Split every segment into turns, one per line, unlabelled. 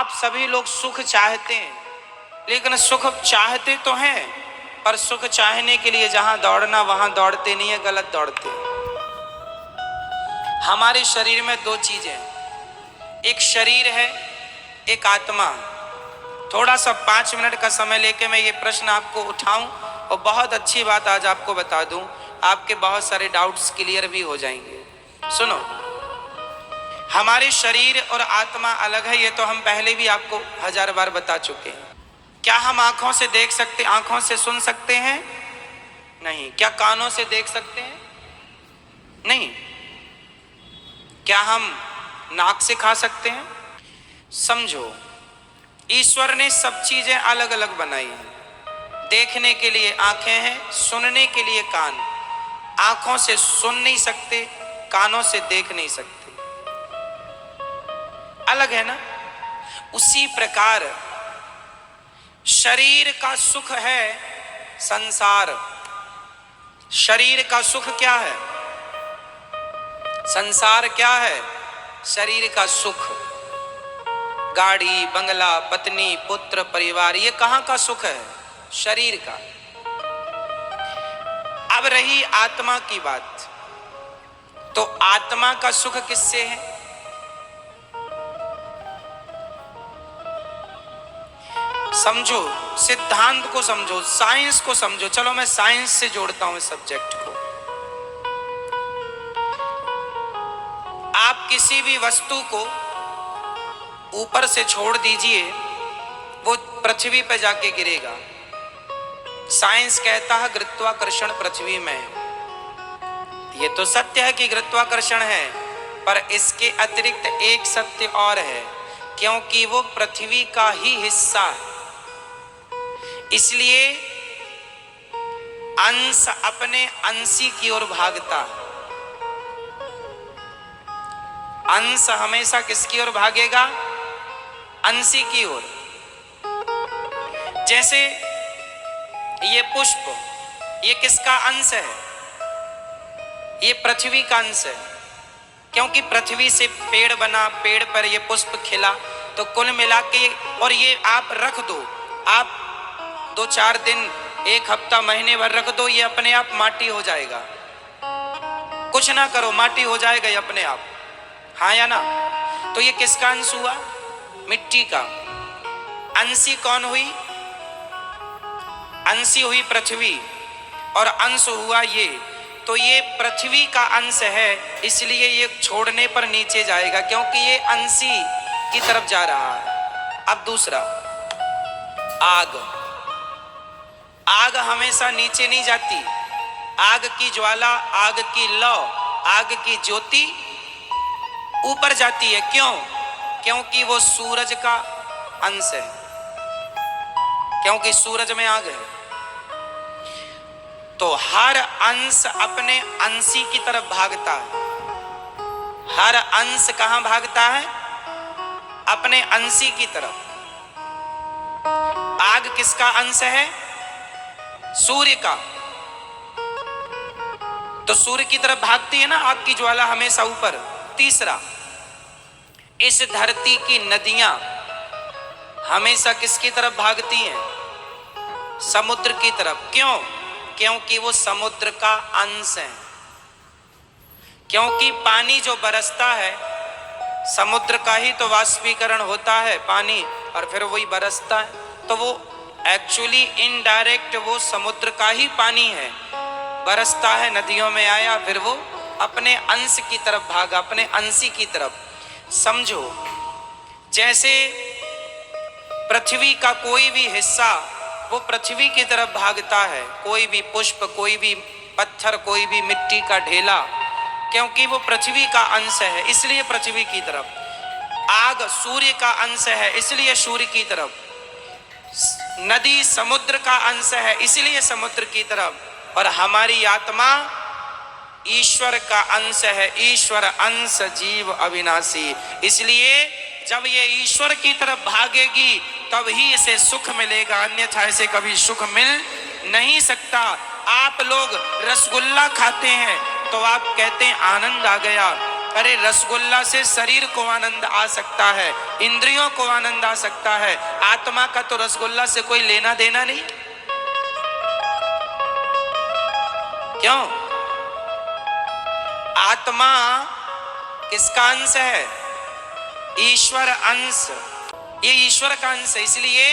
आप सभी लोग सुख चाहते हैं, लेकिन सुख चाहते तो हैं, पर सुख चाहने के लिए जहां दौड़ना वहां दौड़ते नहीं है, गलत दौड़ते हैं। हमारे शरीर में दो चीजें हैं, एक शरीर है, एक आत्मा। थोड़ा सा 5 मिनट का समय लेके मैं ये प्रश्न आपको उठाऊं और बहुत अच्छी बात आज आपको बता दूं, आपके बहुत सारे डाउट्स क्लियर भी हो जाएंगे। सुनो, हमारे शरीर और आत्मा अलग है, ये तो हम पहले भी आपको 1000 बार बता चुके हैं। क्या हम आंखों से देख सकते, आंखों से सुन सकते हैं? नहीं। क्या कानों से देख सकते हैं? नहीं। क्या हम नाक से खा सकते हैं? समझो, ईश्वर ने सब चीजें अलग अलग बनाई हैं। देखने के लिए आंखें हैं, सुनने के लिए कान। आंखों से सुन नहीं सकते, कानों से देख नहीं सकते, अलग है ना। उसी प्रकार शरीर का सुख है संसार। शरीर का सुख क्या है? संसार क्या है? शरीर का सुख। गाड़ी, बंगला, पत्नी, पुत्र, परिवार, ये कहां का सुख है? शरीर का। अब रही आत्मा की बात, तो आत्मा का सुख किससे है? समझो, सिद्धांत को समझो, साइंस को समझो। चलो मैं साइंस से जोड़ता हूं इस सब्जेक्ट को। आप किसी भी वस्तु को ऊपर से छोड़ दीजिए, वो पृथ्वी पर जाके गिरेगा। साइंस कहता है गुरुत्वाकर्षण पृथ्वी में है। ये तो सत्य है कि गुरुत्वाकर्षण है, पर इसके अतिरिक्त एक सत्य और है, क्योंकि वो पृथ्वी का ही हिस्सा है। इसलिए अंश अपने अंशी की ओर भागता है। अंश हमेशा किसकी ओर भागेगा? अंशी की ओर। जैसे ये पुष्प, ये किसका अंश है? ये पृथ्वी का अंश है, क्योंकि पृथ्वी से पेड़ बना, पेड़ पर ये पुष्प खिला। तो कुल मिला के, और ये आप रख दो, आप 2-4 दिन, 1 हफ्ता, महीने भर रख दो, ये अपने आप माटी हो जाएगा। कुछ ना करो, माटी हो जाएगा ये अपने आप, हाँ या ना। तो ये किसका अंश हुआ? मिट्टी का। अंशी कौन हुई? अंशी हुई पृथ्वी, और अंश हुआ ये। तो ये पृथ्वी का अंश है, इसलिए ये छोड़ने पर नीचे जाएगा, क्योंकि ये अंशी की तरफ जा रहा है। अब दूसरा, आग। आग हमेशा नीचे नहीं जाती। आग की ज्वाला, आग की लौ, आग की ज्योति ऊपर जाती है। क्यों? क्योंकि वो सूरज का अंश है, क्योंकि सूरज में आग है। तो हर अंश अपने अंशी की तरफ भागता है। हर अंश कहां भागता है? अपने अंशी की तरफ। आग किसका अंश है? सूर्य का। तो सूर्य की तरफ भागती है ना आग की ज्वाला, हमेशा ऊपर। तीसरा, इस धरती की नदियां हमेशा किसकी तरफ भागती हैं? समुद्र की तरफ। क्यों? क्योंकि वो समुद्र का अंश है। क्योंकि पानी जो बरसता है, समुद्र का ही तो वाष्पीकरण होता है पानी, और फिर वही बरसता है। तो वो एक्चुअली इनडायरेक्ट वो समुद्र का ही पानी है, बरसता है, नदियों में आया, फिर वो अपने अंश की तरफ भागा, अपने अंशी की तरफ। समझो, जैसे पृथ्वी का कोई भी हिस्सा वो पृथ्वी की तरफ भागता है। कोई भी पुष्प, कोई भी पत्थर, कोई भी मिट्टी का ढेला, क्योंकि वो पृथ्वी का अंश है, इसलिए पृथ्वी की तरफ। आग सूर्य का अंश है, इसलिए सूर्य की तरफ। नदी समुद्र का अंश है, इसलिए समुद्र की तरफ। और हमारी आत्मा ईश्वर का अंश है। ईश्वर अंश जीव अविनाशी। इसलिए जब ये ईश्वर की तरफ भागेगी तब ही इसे सुख मिलेगा, अन्यथा इसे कभी सुख मिल नहीं सकता। आप लोग रसगुल्ला खाते हैं तो आप कहते हैं आनंद आ गया, अरे रसगुल्ला से शरीर को आनंद आ सकता है, इंद्रियों को आनंद आ सकता है, आत्मा का तो रसगुल्ला से कोई लेना देना नहीं। क्यों? आत्मा किसका अंश है? ईश्वर अंश। ये ईश्वर का अंश है। इसलिए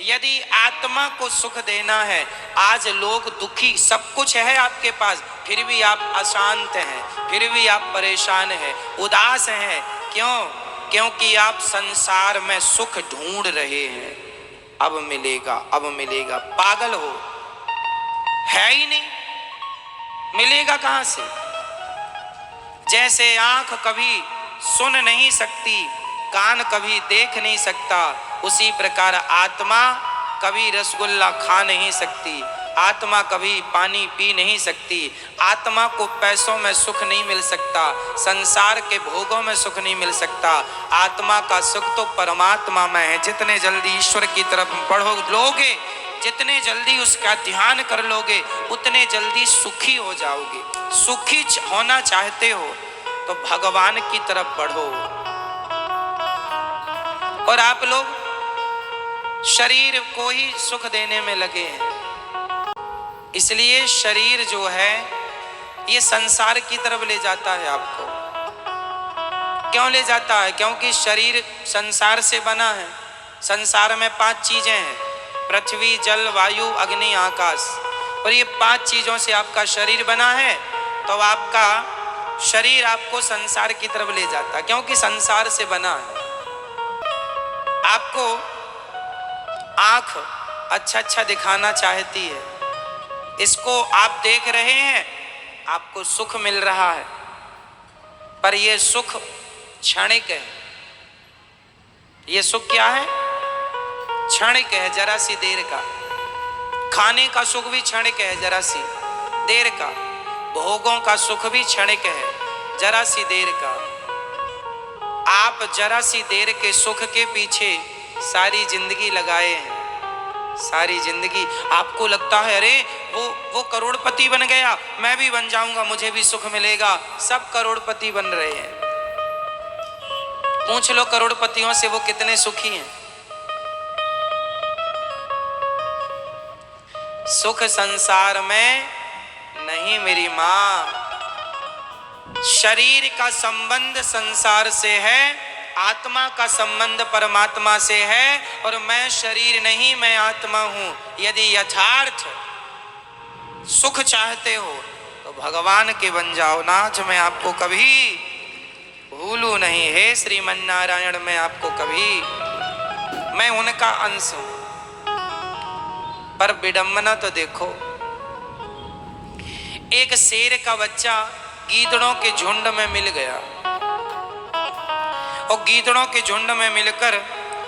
यदि आत्मा को सुख देना है, आज लोग दुखी, सब कुछ है आपके पास, फिर भी आप अशांत हैं, फिर भी आप परेशान हैं, उदास हैं। क्यों? क्योंकि आप संसार में सुख ढूंढ रहे हैं। अब मिलेगा, अब मिलेगा। पागल हो, है ही नहीं, मिलेगा कहां से? जैसे आंख कभी सुन नहीं सकती, कान कभी देख नहीं सकता, उसी प्रकार आत्मा कभी रसगुल्ला खा नहीं सकती, आत्मा कभी पानी पी नहीं सकती, आत्मा को पैसों में सुख नहीं मिल सकता, संसार के भोगों में सुख नहीं मिल सकता। आत्मा का सुख तो परमात्मा में है। जितने जल्दी ईश्वर की तरफ बढ़ो लोगे, जितने जल्दी उसका ध्यान कर लोगे, उतने जल्दी सुखी हो जाओगे। सुखी होना चाहते हो तो भगवान की तरफ बढ़ो। और आप लोग शरीर को ही सुख देने में लगे हैं। इसलिए शरीर जो है ये संसार की तरफ ले जाता है आपको। क्यों ले जाता है? क्योंकि शरीर संसार से बना है। संसार में 5 चीजें हैं, पृथ्वी, जल, वायु, अग्नि, आकाश। और ये 5 चीजों से आपका शरीर बना है। तो आपका शरीर आपको संसार की तरफ ले जाता है, क्योंकि संसार से बना है। आपको आंख अच्छा अच्छा दिखाना चाहती है, इसको आप देख रहे हैं, आपको सुख मिल रहा है, पर यह सुख क्षणिक है। यह सुख क्या है? क्षणिक है, जरा सी देर का। खाने का सुख भी क्षणिक है, जरा सी देर का। भोगों का सुख भी क्षणिक है, जरा सी देर का। आप जरा सी देर के सुख के पीछे सारी जिंदगी लगाए हैं। सारी जिंदगी आपको लगता है अरे वो करोड़पति बन गया, मैं भी बन जाऊंगा, मुझे भी सुख मिलेगा। सब करोड़पति बन रहे हैं। पूछ लो करोड़पतियों से वो कितने सुखी हैं। सुख संसार में नहीं मेरी मां। शरीर का संबंध संसार से है, आत्मा का संबंध परमात्मा से है। और मैं शरीर नहीं, मैं आत्मा हूं। यदि यथार्थ सुख चाहते हो तो भगवान के बन जाओ। नाथ मैं आपको कभी भूलू नहीं, हे श्रीमन नारायण मैं आपको कभी, मैं उनका अंश हूं। पर विडंबना तो देखो, एक शेर का बच्चा गीदड़ों के झुंड में मिल गया, और गीदड़ों के झुंड में मिलकर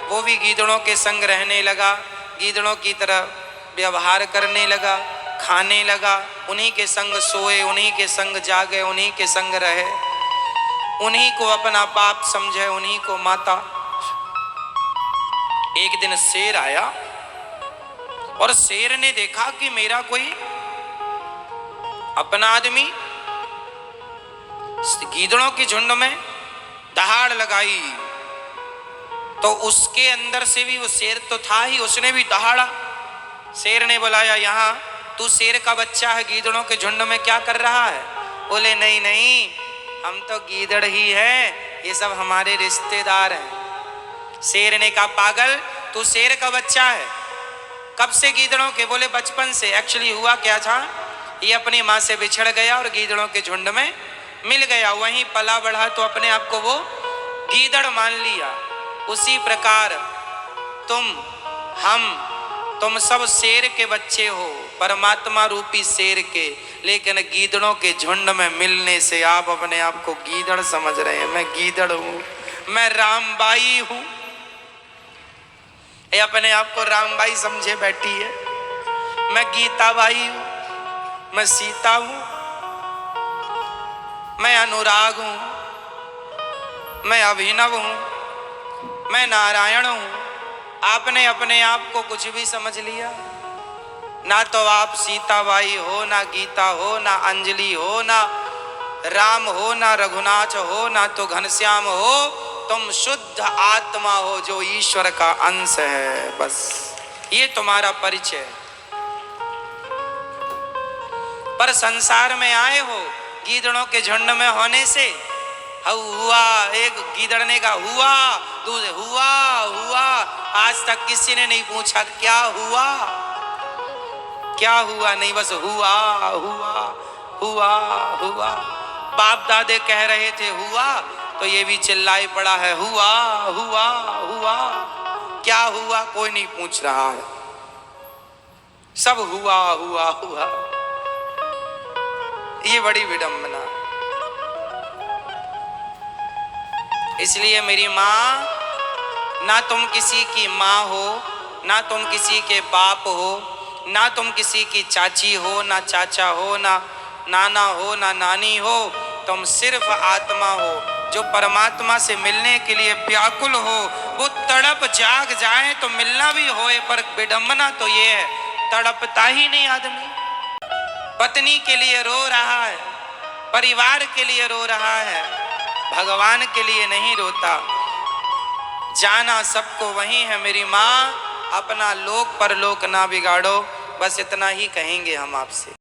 वो भी गीदड़ों के संग रहने लगा, गीदड़ों की तरह व्यवहार करने लगा, खाने लगा, उन्हीं के संग सोए, उन्हीं के संग जागे, उन्हीं के संग रहे, उन्हीं को अपना बाप समझे, उन्हीं को माता। एक दिन शेर आया और शेर ने देखा कि मेरा कोई अपना आदमी गीदड़ों के झुंड में दहाड़ लगाई, तो उसके अंदर से भी वो शेर तो था ही, उसने भी दहाड़ा। शेर ने बुलाया, यहाँ तू शेर का बच्चा है, गीदड़ों के झुंड में क्या कर रहा है? बोले नहीं नहीं, हम तो गीदड़ ही है, ये सब हमारे रिश्तेदार हैं। शेर ने कहा पागल, तू शेर का बच्चा है, कब से गीदड़ों के? बोले बचपन से। एक्चुअली हुआ क्या था, ये अपनी माँ से बिछड़ गया और गीदड़ों के झुंड में मिल गया, वहीं पला बढ़ा तो अपने आप को वो गीदड़ मान लिया। उसी प्रकार तुम सब शेर के बच्चे हो, परमात्मा रूपी शेर के, लेकिन गीदड़ों के झुंड में मिलने से आप अपने आप को गीदड़ समझ रहे हैं। मैं गीदड़ हूं, मैं रामबाई हूं। ये अपने आप को रामबाई समझे बैठी है। मैं गीताबाई हूं, मैं सीता हूं, मैं अनुराग हूं, मैं अभिनव हूं, मैं नारायण हूं। आपने अपने आप को कुछ भी समझ लिया। ना तो आप सीताबाई हो, ना गीता हो, ना अंजलि हो, ना राम हो ना रघुनाथ हो ना तो घनश्याम हो, तुम शुद्ध आत्मा हो जो ईश्वर का अंश है, बस ये तुम्हारा परिचय है। पर संसार में आए हो गीदड़ों के झुंड में होने से, हुआ एक गीदड़ ने कहा हुआ, दूसरे हुआ हुआ, आज तक किसी ने नहीं पूछा क्या हुआ क्या हुआ, नहीं बस हुआ हुआ हुआ हुआ। बाप दादे कह रहे थे हुआ, तो ये भी चिल्लाई पड़ा है हुआ हुआ हुआ। क्या हुआ कोई नहीं पूछ रहा है, सब हुआ हुआ हुआ। ये बड़ी विडंबना। इसलिए मेरी माँ, ना तुम किसी की माँ हो, ना तुम किसी के बाप हो, ना तुम किसी की चाची हो, ना चाचा हो, ना नाना हो, ना नानी हो, तुम सिर्फ आत्मा हो जो परमात्मा से मिलने के लिए व्याकुल हो। वो तड़प जाग जाए तो मिलना भी होए, पर विडंबना तो ये है तड़पता ही नहीं आदमी। पत्नी के लिए रो रहा है, परिवार के लिए रो रहा है, भगवान के लिए नहीं रोता। जाना सबको वही है मेरी माँ, अपना लोक परलोक ना बिगाड़ो, बस इतना ही कहेंगे हम आपसे।